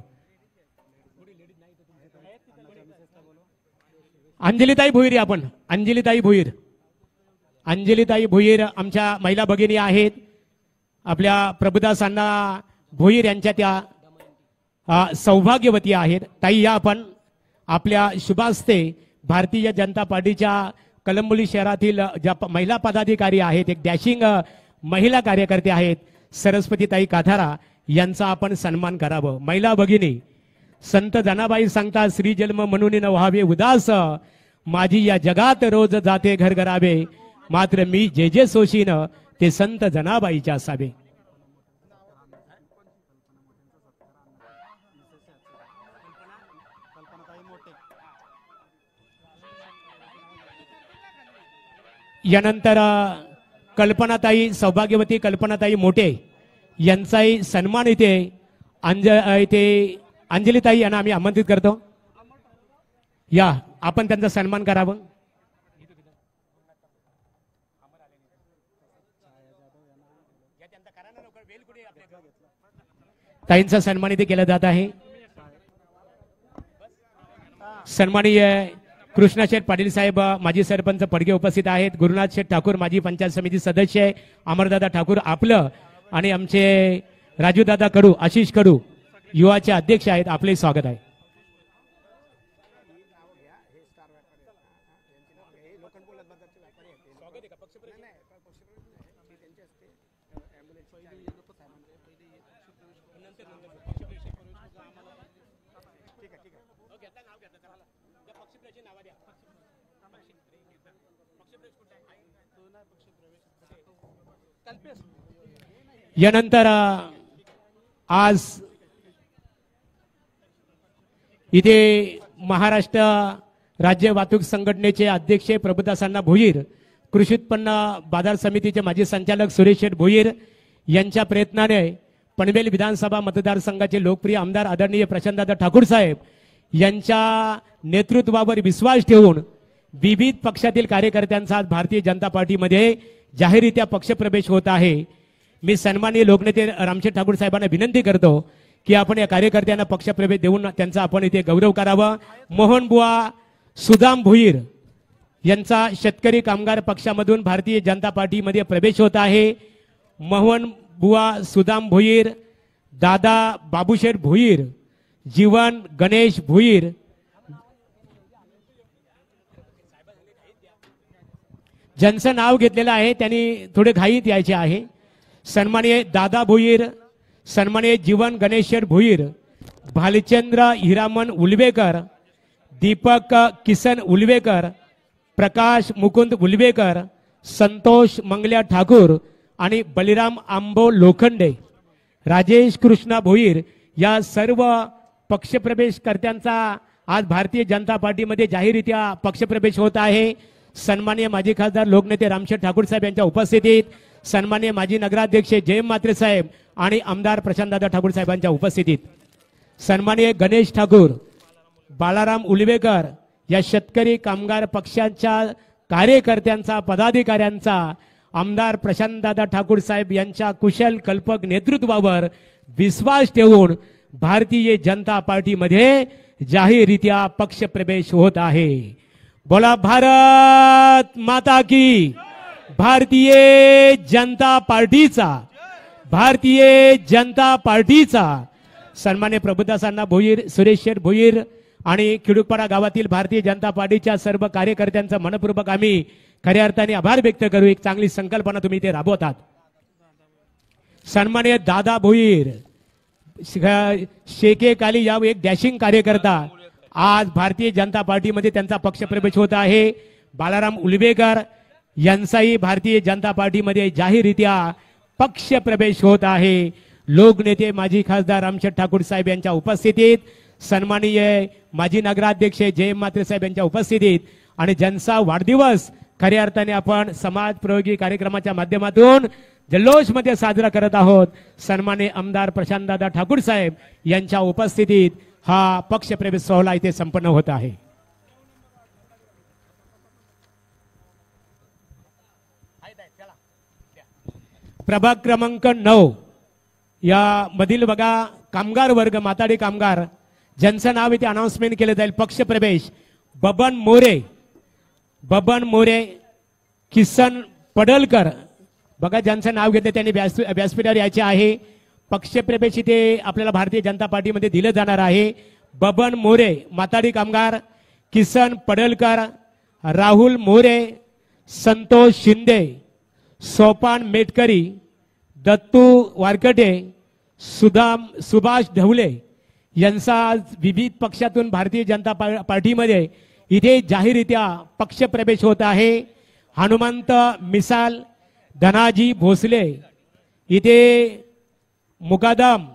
अंजलीताई भोईर आपण अंजलीताई भोईर आमच्या महिला भगिनी आहेत। आपल्या प्रभुदास अण्णा भोईर यांच्या त्या सौभाग्यवती आहेत। ताई या आपण आपल्या शुभास्ते भारतीय जनता पार्टीच्या कळंबोली शहरातील ज्या महिला पदाधिकारी आहेत, एक डॅशिंग महिला कार्यकर्ते आहेत, सरस्वतीताई काठारा यांचा आपण सन्मान करावं। महिला भगिनी संत जनाबाई सांगतात श्री जन्म म्हणून न व्हावे उदास, माझी या जगात रोज जाते घर घरावे, मात्र मी जे जे सोशीन ते संत जनाबाईचे असावे। यानंतर कल्पनाताई सौभाग्यवती कल्पनाताई मोठे यांचाही सन्मान इथे अंजलीताई यांना आम्ही आमंत्रित करतो। या आपण त्यांचा सन्मान करावं। ताईंचा सन्मान इथे केला जात आहे। सन्माननीय कृष्णा शेठ पाटील साहेब माजी सरपंच पडगे उपस्थित आहेत। गुरुनाथ शेठ ठाकूर माजी पंचायत समिती सदस्य, अमरदादा ठाकूर आपलं आणि आमचे राजूदादा कडू आशिष कडू युवाचे अध्यक्ष आहेत, आपले स्वागत आहे। यानंतर आज इथे महाराष्ट्र राज्य वाहतूक संघटनेचे अध्यक्ष प्रभुदास अण्णा भोईर, कृषी उत्पन्न बाजार समितीचे माजी संचालक सुरेश शेठ भोईर यांच्या प्रयत्नाने पनवेल विधानसभा मतदारसंघाचे लोकप्रिय आमदार आदरणीय प्रशांतदादा ठाकूर साहेब यांच्या नेतृत्वावर विश्वास ठेवून विविध पक्षातील कार्यकर्त्यांचा आज भारतीय जनता पार्टीमध्ये जाहीररित्या पक्षप्रवेश होत आहे। मी सन्माननीय लोकनेते रामशेठ ठाकूर साहेबांना विनंती करतो की आपण या कार्यकर्त्यांना पक्षप्रवेश देऊन त्यांचा आपण इथे गौरव करावा। मोहनबुवा सुदाम भोईर यांचा शेतकरी कामगार पक्षामधून भारतीय जनता पार्टीमध्ये प्रवेश होत आहे। मोहनबुवा सुदाम भोईर, दादा बाबूशेठ भोईर, जीवन गणेश भोईर, ज्यांचं नाव घेतलेलं आहे त्यांनी थोडे घाईत यायचे आहे। सन्माननीय दादा भोईर, सन्माननीय जीवन गणेशेठ भोईर, भालचंद्र हिरामन उलवेकर, दीपक किसन उलवेकर, प्रकाश मुकुंद उलवेकर, संतोष मंगल्या ठाकूर आणि बलिराम आंबो लोखंडे, राजेश कृष्णा भोईर या सर्व पक्षप्रवेशकर्त्यांचा आज भारतीय जनता पार्टीमध्ये जाहीररित्या पक्षप्रवेश होत आहे। सन्माननीय माजी खासदार लोकनेते रामशेठ ठाकूर साहेब यांच्या उपस्थितीत, सन्माननीय माजी नगराध्यक्ष जयम म्हात्रे साहेब आणि आमदार प्रशांतदादा ठाकूर साहेबांच्या उपस्थितीत, सन्माननीय गणेश ठाकूर, बाळाराम उलवेकर या शेतकरी कामगार पक्षाच्या कार्यकर्त्यांचा पदाधिकाऱ्यांचा आमदार प्रशांतदादा ठाकूर साहेब यांच्या कुशल कल्पक नेतृत्वावर विश्वास ठेवून भारतीय जनता पार्टीमध्ये जाहीररित्या पक्षप्रवेश होत आहे। बोला भारत माता की, भारतीय जनता पार्टीचा सन्मान्य प्रभुदासांना भोईर, सुरेश शेठ भोईर आणि खिडूकपाडा गावातील भारतीय जनता पार्टीच्या सर्व कार्यकर्त्यांचा मनपूर्वक आम्ही खऱ्या अर्थाने आभार व्यक्त करू। एक चांगली संकल्पना तुम्ही इथे राबवतात। सन्मान्य दादा भोईर शेके काली या एक डॅशिंग कार्यकर्ता आज भारतीय जनता पार्टीमध्ये त्यांचा पक्षप्रवेश होत आहे। बाळाराम उलवेकर यांचाही भारतीय जनता पार्टीमध्ये जाहीररित्या पक्षप्रवेश होत आहे। लोकनेते माजी खासदार रामशेठ ठाकूर साहेब यांच्या उपस्थितीत, सन्माननीय माजी नगराध्यक्ष जयम म्हात्रे साहेब यांच्या उपस्थितीत आणि ज्यांचा वाढदिवस खऱ्या अर्थाने आपण समाज प्रयोगी कार्यक्रमाच्या माध्यमातून जल्लोषमध्ये साजरा करत आहोत, सन्माननीय आमदार प्रशांतदादा ठाकूर साहेब यांच्या उपस्थितीत हा पक्षप्रवेश सोहळा इथे संपन्न होत आहे। प्रभाग क्रमांक 9 या मधील बघा कामगार वर्ग, माताडी कामगार ज्यांचं नाव इथे अनाउन्समेंट केलं जाईल। पक्षप्रवेश बबन मोरे, किसन पडलकर बघा ज्यांचं नाव घेतलं त्यांनी व्यासपीठावर यायचे आहे। पक्षप्रवेश इथे आपल्याला भारतीय जनता पार्टीमध्ये दिलं जाणार आहे। बबन मोरे माताडी कामगार, किसन पडलकर, राहुल मोरे, संतोष शिंदे, सोपान मेटकरी, दत्तू वारकटे, सुभाष ढवले यांचा विविध पक्षातून भारतीय जनता पार्टीमध्ये इथे जाहीररित्या पक्षप्रवेश होत आहे। हनुमंत मिसाल, धनाजी भोसले इथे मुकादम,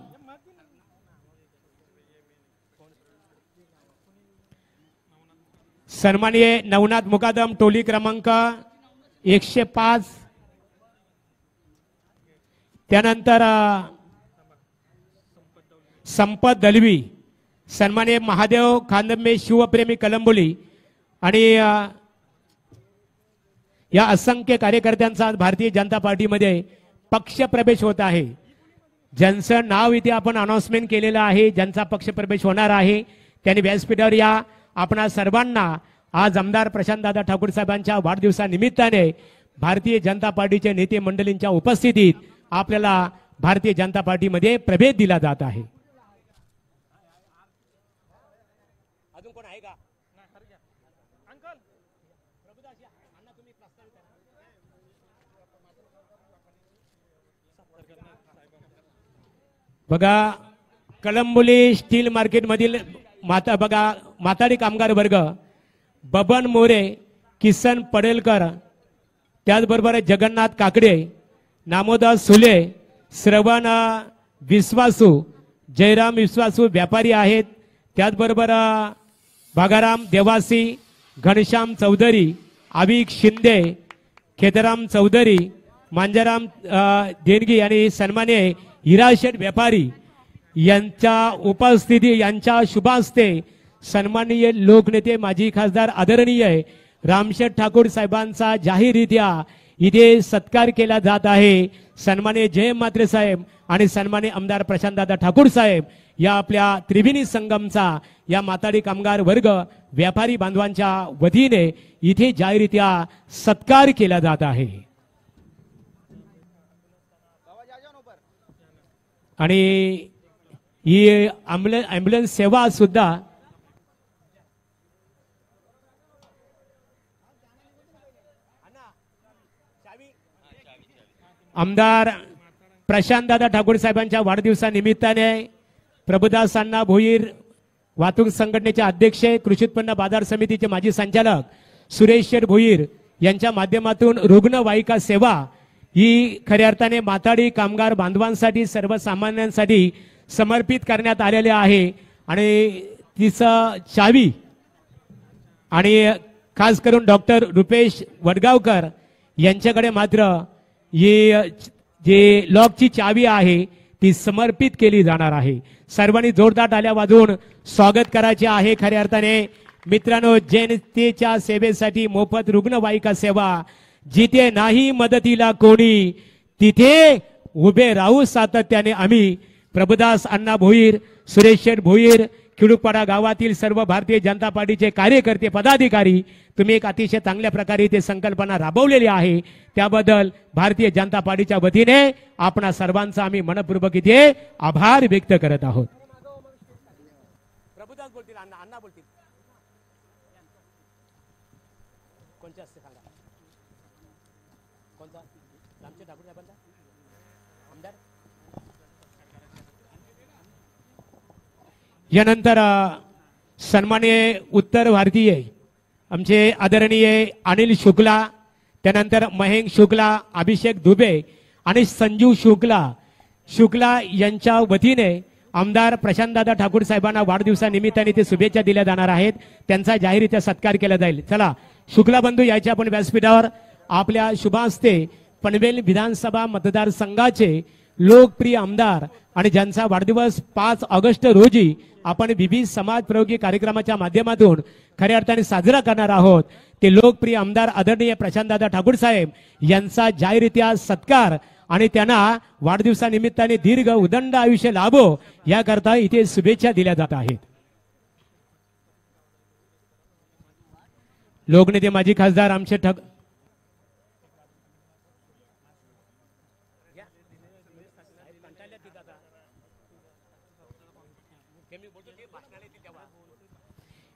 सन्माननीय नवनाथ मुकादम टोली क्रमांक 105, त्यानंतर संपत दलवी, सन्माननीय महादेव खांदंबे शिवप्रेमी कलंबोली आणि या असंख्य कार्यकर्त्यांचा भारतीय जनता पार्टीमध्ये पक्षप्रवेश होत आहे। ज्यांचं नाव इथे आपण अनाउन्समेंट केलेलं आहे, ज्यांचा पक्षप्रवेश होणार आहे त्यांनी व्यासपीठावर या। आपणा सर्वांना आज आमदार प्रशांतदादा ठाकूर साहेबांच्या वाढदिवसानिमित्ताने भारतीय जनता पार्टीचे नेते मंडळींच्या उपस्थितीत आपल्याला भारतीय जनता पार्टीमध्ये प्रवेश दिला जात आहे। अजून कोण आहे का? बघा कलंबोली स्टील मार्केट मधील माताडी कामगार वर्ग बबन मोरे, किसन पडेलकर, त्याचबरोबर जगन्नाथ काकडे, नामोदास सुले, श्रवण विश्वासू, जयराम विश्वासू व्यापारी आहेत। त्याचबरोबर भागाराम देवासी, घनश्याम चौधरी, अविक शिंदे, खेदराम चौधरी, मांजाराम देणगी आणि सन्मान्य हिराशेठ व्यापारी यांच्या उपस्थिती यांच्या शुभास्ते सन्माननीय लोकनेते माजी खासदार आदरणीय रामशेठ ठाकूर साहेबांचा जाहीररित्या इथे सत्कार केला जात आहे। सन्माननीय जय म्हात्रे साहेब आणि सन्माननीय आमदार प्रशांतदादा ठाकूर साहेब या आपल्या त्रिवेणी संगमचा या माताडी कामगार वर्ग व्यापारी बांधवांच्या वतीने इथे जाहीररित्या सत्कार केला जात आहे। आणि ही ॲम्ब्युलन्स सेवा सुद्धा आमदार प्रशांतदादा ठाकूर साहेबांच्या वाढदिवसानिमित्ताने प्रभुदास अण्णा भोईर वाहतूक संघटनेचे अध्यक्ष कृषी उत्पन्न बाजार समितीचे माजी संचालक सुरेश शेठ भोईर यांच्या माध्यमातून रुग्णवाहिका सेवा ही खऱ्या अर्थाने माताडी कामगार बांधवांसाठी सर्वसामान्यांसाठी समर्पित करण्यात आलेले आहे। आणि तिचं चावी आणि खास करून डॉक्टर रुपेश वडगावकर यांच्याकडे मात्र ही जे लॉकची चावी आहे ती समर्पित केली जाणार आहे। सर्वांनी जोरदार टाळ्या वाजवून स्वागत करायचे आहे। खऱ्या अर्थाने मित्रांनो, जनतेच्या सेवेसाठी मोफत रुग्णवाहिका सेवा, जिथे नाही मदतीला कोणी तिथे उभे राहू सातत्याने आम्ही प्रभुदास अण्णा भोईर, सुरेश शेठ भोईर, खिडूपाडा गावातील सर्व भारतीय जनता पार्टीचे कार्यकर्ते पदाधिकारी तुम्ही एक अतिशय चांगल्या प्रकारे ते संकल्पना राबवलेली आहे। त्याबद्दल भारतीय जनता पार्टीच्या वतीने आपणा सर्वांचा आम्ही मनपूर्वक इथे आभार व्यक्त करत आहोत। प्रभुदास बोलतील, अण्णा बोलतील, कोणत्या असते सांगा, कोणता रामशेठ ठाकूर साहेबांचा आमदार। यानंतर सन्माननीय उत्तर भारतीय आमचे आदरणीय अनिल शुक्ला, त्यानंतर महेंग शुक्ला, अभिषेक दुबे आणि संजीव शुक्ला यांच्या वतीने आमदार प्रशांतदादा ठाकूर साहेबांना वाढदिवसानिमित्ताने ते शुभेच्छा दिल्या जाणार आहेत। त्यांचा जाहीररित्या सत्कार केला जाईल। चला शुक्ला बंधू यायचे आपण व्यासपीठावर। आपल्या शुभास्ते पनवेल विधानसभा मतदारसंघाचे लोकप्रिय आमदार आणि ज्यांचा वाढदिवस 5 ऑगस्ट रोजी आपण विविध समाज प्रयोगी कार्यक्रमाच्या माध्यमातून खऱ्या अर्थाने साजरा करणार आहोत, ते लोकप्रिय आमदार आदरणीय प्रशांतदादा ठाकूर साहेब यांचा जाहीररित्या सत्कार आणि त्यांना वाढदिवसानिमित्ताने दीर्घ उदंड आयुष्य लाभो याकरता इथे शुभेच्छा दिल्या जात आहेत। लोकनेते माजी खासदार रामशेठ ठाकूर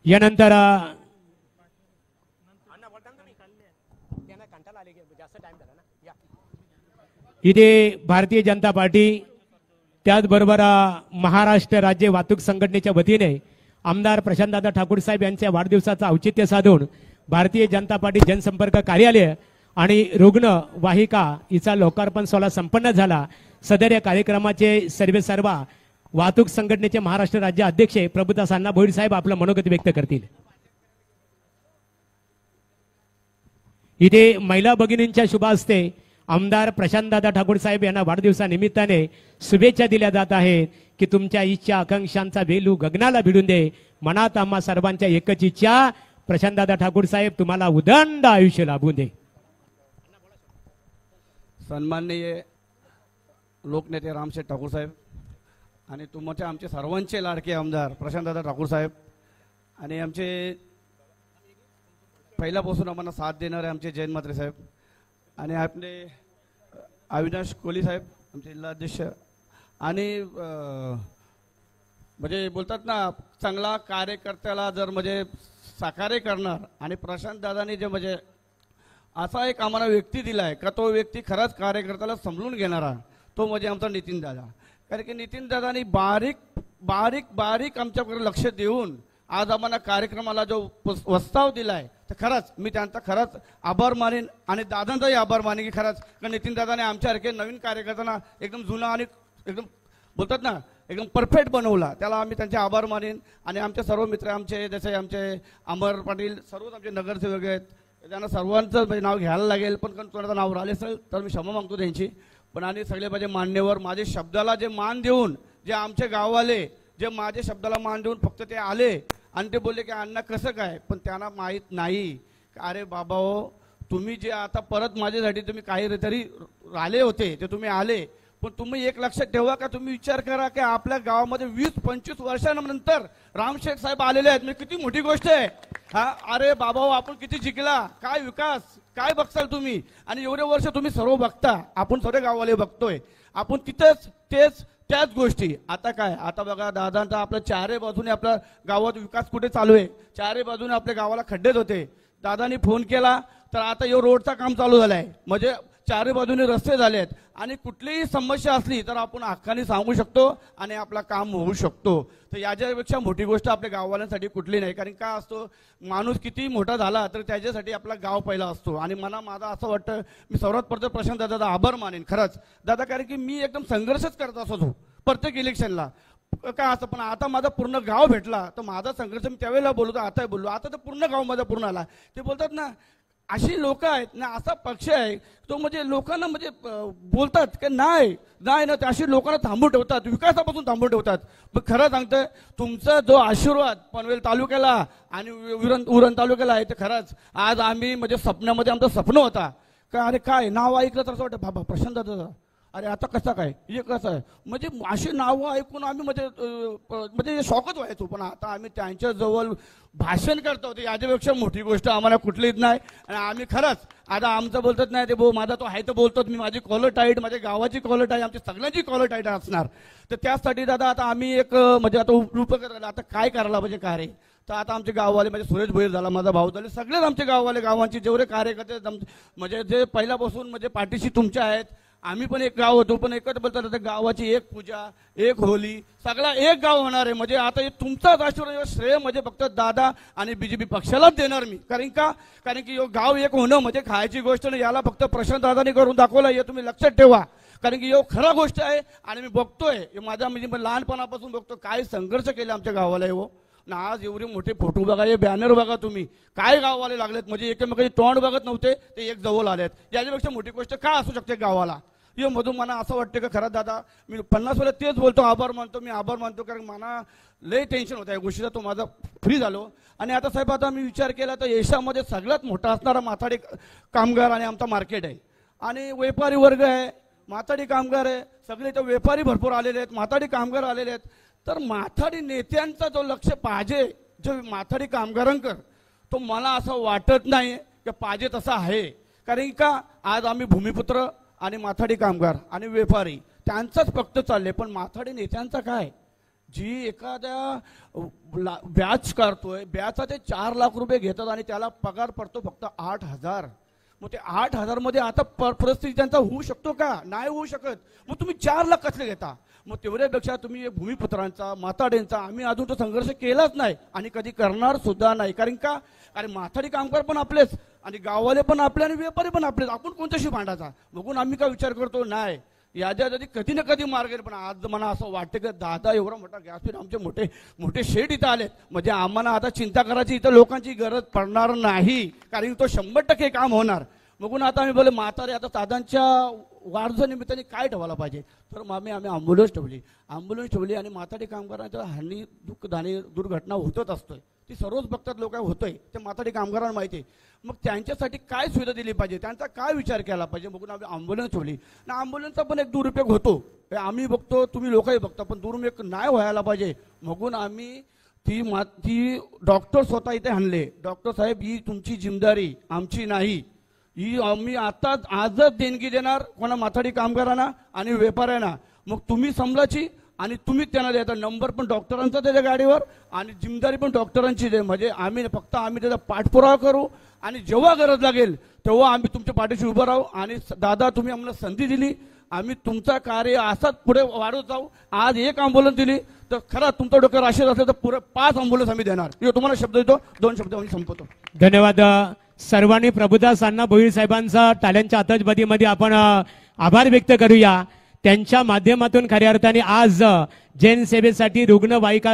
यानंतर इथे भारतीय जनता पार्टी त्याचबरोबर महाराष्ट्र राज्य वाहतूक संघटनेच्या वतीने आमदार प्रशांतदादा ठाकूर साहेब यांच्या वाढदिवसाचा औचित्य साधून भारतीय जनता पार्टी जनसंपर्क कार्यालय आणि रुग्णवाहिका हिचा लोकार्पण सोहळा संपन्न झाला। सदर या कार्यक्रमाचे सर्वेसर्वा वाहतूक संघटनेचे महाराष्ट्र राज्य अध्यक्ष प्रभुदास अण्णा भोईर साहेब आपलं मनोगत व्यक्त करतील। इथे महिला भगिनींच्या शुभास्ते आमदार प्रशांतदादा ठाकूर साहेब यांना वाढदिवसानिमित्ताने शुभेच्छा दिल्या जात आहेत की तुमच्या इच्छा आकांक्षांचा वेलू गगनाला भिडून दे। मनात आम्हा सर्वांच्या एकच इच्छा, प्रशांतदादा ठाकूर साहेब तुम्हाला उदंड आयुष्य लाभू दे। सन्माननीय लोकनेते रामशेठ ठाकूर साहेब आणि तुमच्या आमचे सर्वांचे लाडके आमदार प्रशांतदादा ठाकूर साहेब आणि आमचे पहिल्यापासून आम्हाला साथ देणारे आमचे जयंत म्हात्रे साहेब आणि आपले अविनाश कोहली साहेब आमचे जिल्हाध्यक्ष आणि म्हणजे बोलतात ना, चांगला कार्यकर्त्याला जर म्हणजे साकार्य करणार आणि प्रशांत दादांनी जे म्हणजे असा एक आम्हाला व्यक्ती दिलाय का तो व्यक्ती खरंच कार्यकर्त्याला समजून घेणारा तो म्हणजे आमचा नितीन दादा। कारण की नितीन दादांनी बारीक बारीक बारीक आमच्याकडे लक्ष देऊन आज आम्हाला कार्यक्रमाला जो प्रस्ताव दिलाय तर खरंच मी त्यांचा खरंच आभार मानेन आणि दादांचाही आभार मानेन की खरंच कारण नितीन दादाने आमच्यासारखे नवीन कार्यकर्त्यांना एकदम जुना आणि एकदम बोलतात ना एकदम परफेक्ट बनवला, त्याला आम्ही त्यांचे आभार मानेन। आणि आमचे सर्व मित्र आमचे जसे आमचे अमर पाटील सर्वच आमचे नगरसेवक आहेत, त्यांना सर्वांचं म्हणजे नाव घ्यायला लागेल, पण कोणाचं नाव राहिले असेल तर मी क्षमा मागतो त्यांची. पण आणि सगळे माझे मान्यवर, माझे शब्दाला जे मान देऊन, जे आमचे गाववाले जे माझ्या शब्दाला मान देऊन फक्त ते आले आणि ते बोलले की अण्णा कसं काय, पण त्यांना माहीत नाही. अरे बाबा हो, तुम्ही जे आता परत माझ्यासाठी तुम्ही काहीतरी आले होते ते तुम्ही आले, पण तुम्ही एक लक्षात ठेवा का, तुम्ही विचार करा की आपल्या गावामध्ये 20-25 वर्षांनंतर रामशेठ साहेब आलेले आहेत. म्हणजे किती मोठी गोष्ट आहे हा. अरे बाबा हो, आपण किती जिंकला, काय विकास, काय बघसाल तुम्ही. आणि एवढे वर्ष तुम्ही सर्व बघता, आपण सर्व गाववाले बघतोय, आपण तिथेच त्याच गोष्टी. आता काय, आता बघा दादांचा आपल्या चारही बाजूने आपल्या गावात विकास कुठे चालू आहे. चारही बाजूने आपल्या गावाला खड्डेच होते, दादानी फोन केला तर आता यो रोडचा काम चालू झालं आहे. म्हणजे चारही बाजूने रस्ते झाले आहेत आणि कुठलीही समस्या असली तर आपण हक्काने सांगू शकतो आणि आपला काम होऊ शकतो. तर याच्यापेक्षा मोठी गोष्ट आपल्या गाववाल्यांसाठी कुठली नाही. कारण काय असतो, माणूस किती मोठा झाला तर त्याच्यासाठी आपला गाव पहिला असतो. आणि माझं असं वाटतं, मी सर्वात प्रथम प्रशांत दादाचा आभार मानेन खरंच दादा, कारण की मी एकदम संघर्षच करत असतो प्रत्येक इलेक्शनला काय असतं. पण आता माझा पूर्ण गाव भेटला तर माझा संघर्ष मी त्यावेळेला बोलतो, आता बोललो, आता तर पूर्ण गाव माझा पूर्ण आला. ते बोलतात ना, अशी लोक आहेत ना, असा पक्ष आहे तो म्हणजे लोकांना म्हणजे बोलतात की नाही नाही ना, अशी लोकांना थांबून ठेवतात, विकासापासून थांबून ठेवतात. पण खरं सांगतोय, तुमचा जो आशीर्वाद पनवेल तालुक्याला आणि उरण तालुक्याला आहे, तर खरंच आज आम्ही म्हणजे स्वप्नामध्ये आमचं स्वप्न होता का, अरे काय नाव ऐकलं तर असं वाटतं बाबा प्रशांत दादा, अरे आता कसं काय, हे कसं आहे, म्हणजे अशी नावं ऐकून आम्ही म्हणजे शॉकच व्हायचो. पण आता आम्ही त्यांच्या जवळ भाषण करतो, ते याच्यापेक्षा मोठी गोष्ट आम्हाला कुठलीच नाही. आणि आम्ही खरंच आता आमचं बोलतच नाही, ते भाऊ माझा तो आहे तर बोलतोच, मी माझी कॉलर टाईट, माझ्या गावाची कॉलर टाईट, आमची सगळ्यांची कॉलर टाईट असणार. तर त्यासाठी दादा आता आम्ही एक म्हणजे आता रूप करायला आता काय करायला पाहिजे काय रे. तर आता आमचे गाववाले म्हणजे सुरेश भोईर झाला, माझा भाऊ झाले, सगळेच आमचे गाववाले, गावांचे जेवढे कार्यकर्ते म्हणजे जे पहिल्यापासून म्हणजे पाठीशी तुमच्या आहेत. आम्ही पण एक गाव होतो, पण एकच बोलतात गावाची एक पूजा, एक होली, सगळा एक गाव होणार आहे. म्हणजे आता हे तुमचाच आशीर्वाद श्रेय म्हणजे फक्त दादा आणि बीजेपी पक्षालाच देणार मी. कारण की गाव एक होणं म्हणजे खायची गोष्ट नाही, याला फक्त प्रशांत दादानी करून दाखवलं, हे तुम्ही लक्षात ठेवा. कारण की खरा गोष्ट आहे. आणि मी बघतोय माझ्या म्हणजे लहानपणापासून बघतो काय संघर्ष केले आमच्या गावाला हो ना. आज एवढे मोठे फोटो बघा, हे बॅनर बघा तुम्ही, काय गाववाले लागलेत, म्हणजे एकमेकांचे तोंड बघत नव्हते ते एक जवळ आलेत. याच्यापेक्षा मोठी गोष्ट काय असू शकते गावाला. यो मधून मला असं वाटतं का खरं दादा, मी 50 वेळा तेच बोलतो, आभार मानतो, मी आभार मानतो. कारण मला लय टेन्शन होतं या गोष्टीचा, तो माझा फ्री झालो. आणि आता साहेब आता मी विचार केला तर देशामध्ये सगळ्यात मोठा असणारा माथाडी कामगार आणि आमचा मार्केट आहे आणि व्यापारी वर्ग आहे, माथाडी कामगार आहे, सगळे तर व्यापारी भरपूर आलेले आहेत, माथाडी कामगार आलेले आहेत. तर माथाडी नेत्यांचा जो लक्ष पाहिजे जो माथाडी कामगारांकर, तो मला असं वाटत नाही की पाहिजे तसा आहे. कारण का आज आम्ही भूमिपुत्र आणि माथाडी कामगार आणि व्यापारी त्यांचाच फक्त चालले, पण माथाडी नेत्यांचा काय, जी एखाद्या ब्याज काढतोय, ब्याजचा ते 4 लाख रुपये घेतात आणि त्याला पगार पडतो फक्त 8,000. मग ते 8,000 मध्ये आता परिस्थिती त्यांचा होऊ शकतो का, नाही होऊ शकत. मग तुम्ही 4 लाख कसले घेता. मग तेवढ्यापेक्षा तुम्ही भूमिपुत्रांचा माथाडींचा आम्ही अजून तो संघर्ष केलाच नाही आणि कधी करणार सुद्धा नाही. कारण का, कारण माथाडी कामगार पण आपलेच आणि गाववाले पण आपले आणि व्यापारी पण आपलेच, आपण कोणत्याशी भांडायचा. बघून आम्ही काय विचार करतो, नाही याच्या आधी कधी ना कधी मार्ग येईल. पण आज मला असं वाटतं की दादा एवढा मोठा गॅस आमचे मोठे मोठे शेड इथं आले, म्हणजे आम्हाला आता चिंता करायची इथं लोकांची गरज पडणार नाही, कारण तो 100% काम होणार. बघून आता आम्ही बोले म्हातारे आता दादांच्या वाढच्या निमित्ताने काय ठेवायला पाहिजे. तर मग आम्ही ॲम्ब्युलन्स ठेवली आणि माथाडी कामगारांच्या हानी दुःखदानी दुर्घटना होतच असतोय, ती सर्वच बघतात लोक होतोय, ते माथाडी कामगारांना माहिती आहे. मग त्यांच्यासाठी काय सुविधा दिली पाहिजे, त्यांचा काय विचार केला पाहिजे. बघून आम्ही ॲम्ब्युलन्स ठेवली ना. ॲम्ब्युलन्सचा पण एक दुरुपयोग होतो, आम्ही बघतो, तुम्ही लोकही बघता, पण दुरुपयोग नाही व्हायला पाहिजे. बघून आम्ही ती डॉक्टर स्वतः इथे आणले. डॉक्टर साहेब, ही तुमची जिम्मेदारी आमची नाही, ही आम्ही आजच देणगी देणार कोणा माथाडी कामगारांना आणि व्यापाऱ्यांना. मग तुम्ही समजायची आणि तुम्ही त्यांना द्यायचा. नंबर पण डॉक्टरांचा त्याच्या गाडीवर आणि जिम्मेदारी पण डॉक्टरांची दे. म्हणजे आम्ही त्याचा पाठपुरावा करू आणि जेव्हा गरज लागेल तेव्हा आम्ही तुमच्या पाठीशी उभं राहू. आणि दादा तुम्ही आम्हाला संधी दिली, आम्ही तुमचा कार्य असाच पुढे वाढवत जाऊ. आज एक ॲम्ब्युलन्स दिली तर खरं तुमचं डोक्यावर आशीर्वाद असेल तर पुरे 5 ॲम्ब्युलन्स आम्ही देणार. तुम्हाला शब्द देतो, 2 शब्द आम्ही संपवतो. धन्यवाद. सर्वांनी प्रभुदास अण्णा भोईर साहेबांचा टाळ्यांच्या आतषबाजीमध्ये आपण आभार व्यक्त करूया. त्यांच्या माध्यमातून खऱ्या अर्थाने आज जनसेवेसाठी रुग्णवाहिका